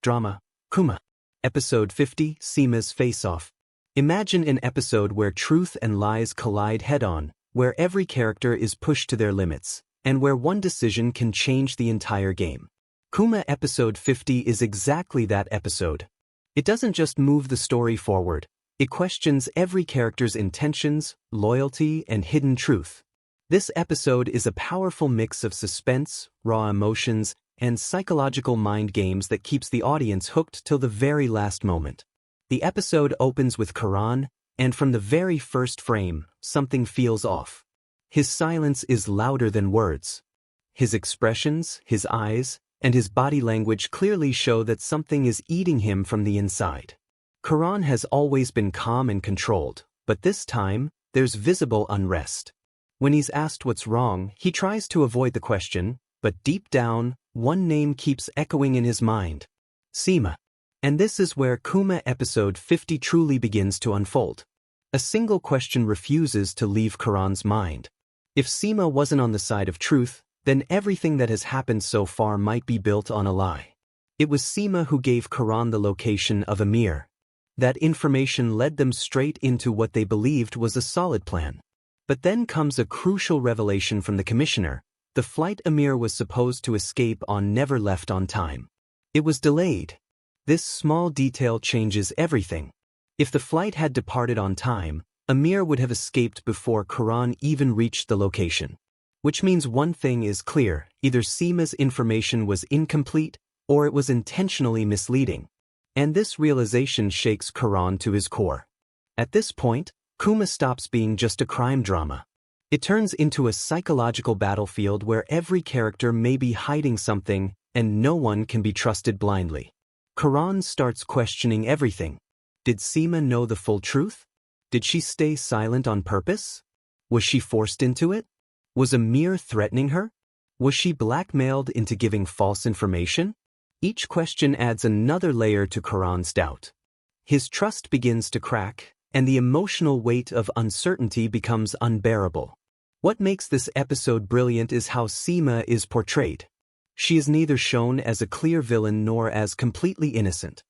drama, Kuma. Episode 50, Seema's Face-Off. Imagine an episode where truth and lies collide head-on, where every character is pushed to their limits, and where one decision can change the entire game. Kuma Episode 50 is exactly that episode. It doesn't just move the story forward, it questions every character's intentions, loyalty, and hidden truth. This episode is a powerful mix of suspense, raw emotions, and psychological mind games that keeps the audience hooked till the very last moment. The episode opens with Karan, and from the very first frame, something feels off. His silence is louder than words. His expressions, his eyes, and his body language clearly show that something is eating him from the inside. Karan has always been calm and controlled, but this time, there's visible unrest. When he's asked what's wrong, he tries to avoid the question, but deep down, one name keeps echoing in his mind. Seema. And this is where Kuma Episode 50 truly begins to unfold. A single question refuses to leave Karan's mind. If Seema wasn't on the side of truth, then everything that has happened so far might be built on a lie. It was Seema who gave Karan the location of Amir. That information led them straight into what they believed was a solid plan. But then comes a crucial revelation from the commissioner. The flight Amir was supposed to escape on never left on time. It was delayed. This small detail changes everything. If the flight had departed on time, Amir would have escaped before Karan even reached the location. Which means one thing is clear, either Seema's information was incomplete, or it was intentionally misleading. And this realization shakes Karan to his core. At this point, Kuma stops being just a crime drama. It turns into a psychological battlefield where every character may be hiding something, and no one can be trusted blindly. Karan starts questioning everything. Did Seema know the full truth? Did she stay silent on purpose? Was she forced into it? Was Amir threatening her? Was she blackmailed into giving false information? Each question adds another layer to Karan's doubt. His trust begins to crack, and the emotional weight of uncertainty becomes unbearable. What makes this episode brilliant is how Seema is portrayed. She is neither shown as a clear villain nor as completely innocent.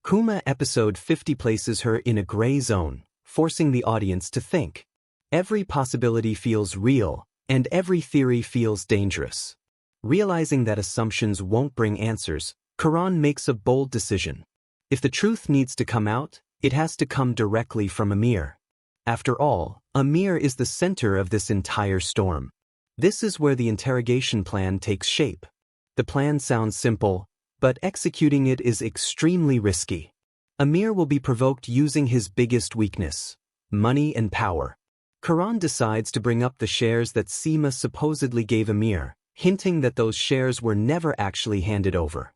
Kuma Episode 50 places her in a gray zone, forcing the audience to think. Every possibility feels real, and every theory feels dangerous. Realizing that assumptions won't bring answers, Karan makes a bold decision. If the truth needs to come out, it has to come directly from Amir. After all, Amir is the center of this entire storm. This is where the interrogation plan takes shape. The plan sounds simple, but executing it is extremely risky. Amir will be provoked using his biggest weakness, money and power. Karan decides to bring up the shares that Seema supposedly gave Amir, hinting that those shares were never actually handed over.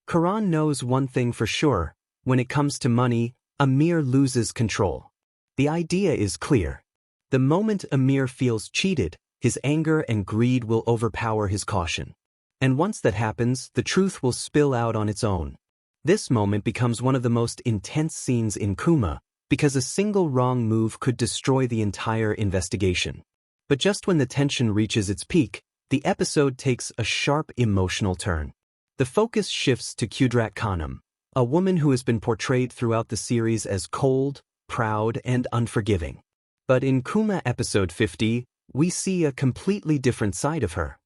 Karan knows one thing for sure: when it comes to money, Amir loses control. The idea is clear. The moment Amir feels cheated, his anger and greed will overpower his caution. And once that happens, the truth will spill out on its own. This moment becomes one of the most intense scenes in Kuma, because a single wrong move could destroy the entire investigation. But just when the tension reaches its peak, the episode takes a sharp emotional turn. The focus shifts to 𝐀𝐁𝐿 Khanum, a woman who has been portrayed throughout the series as cold, proud, and unforgiving. But in Kuma Episode 50, we see a completely different side of her.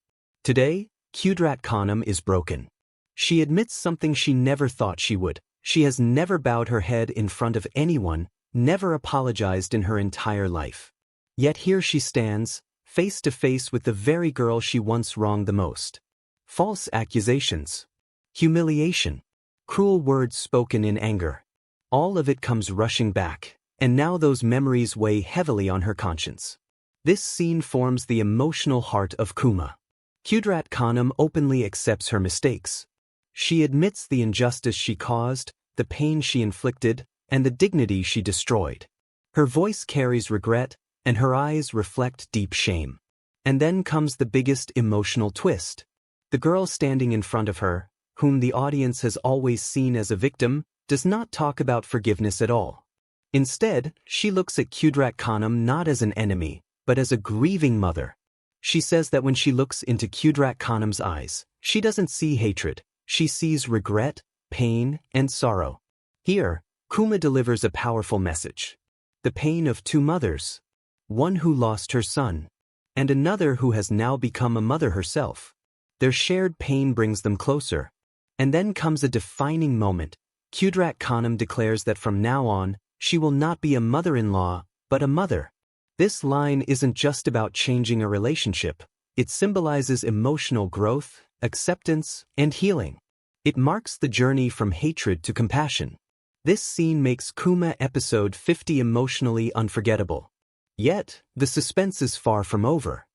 Today, 𝐀𝐁𝐿 Khanum is broken. She admits something she never thought she would. She has never bowed her head in front of anyone, never apologized in her entire life. Yet here she stands, face to face with the very girl she once wronged the most. False accusations, humiliation, cruel words spoken in anger. All of it comes rushing back, and now those memories weigh heavily on her conscience. This scene forms the emotional heart of Kuma. 𝐀𝐁𝐿 Khanum openly accepts her mistakes. She admits the injustice she caused, the pain she inflicted, and the dignity she destroyed. Her voice carries regret, and her eyes reflect deep shame. And then comes the biggest emotional twist. The girl standing in front of her, whom the audience has always seen as a victim, does not talk about forgiveness at all. Instead, she looks at 𝐀𝐁𝐿 Khanum not as an enemy, but as a grieving mother. She says that when she looks into 𝐀𝐁𝐿 Khanum's eyes, she doesn't see hatred, she sees regret, pain, and sorrow. Here, Kuma delivers a powerful message. The pain of two mothers, one who lost her son, and another who has now become a mother herself. Their shared pain brings them closer. And then comes a defining moment. 𝐀𝐁𝐻𝐿 declares that from now on, she will not be a mother-in-law, but a mother. This line isn't just about changing a relationship. It symbolizes emotional growth, acceptance, and healing. It marks the journey from hatred to compassion. This scene makes Kuma episode 50 emotionally unforgettable. Yet, the suspense is far from over.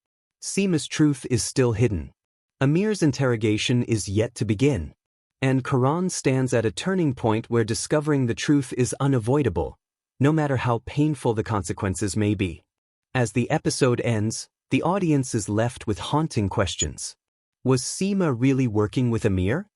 Seema's truth is still hidden. Amir's interrogation is yet to begin. And Karan stands at a turning point where discovering the truth is unavoidable, no matter how painful the consequences may be. As the episode ends, the audience is left with haunting questions. Was Seema really working with Amir?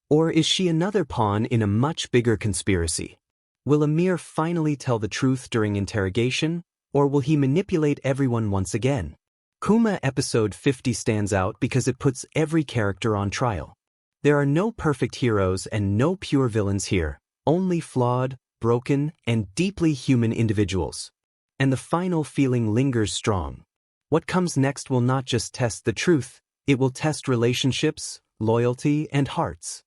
Or is she another pawn in a much bigger conspiracy? Will Amir finally tell the truth during interrogation, or will he manipulate everyone once again? Kuma episode 50 stands out because it puts every character on trial. There are no perfect heroes and no pure villains here, only flawed, broken, and deeply human individuals. And the final feeling lingers strong. What comes next will not just test the truth, it will test relationships, loyalty, and hearts.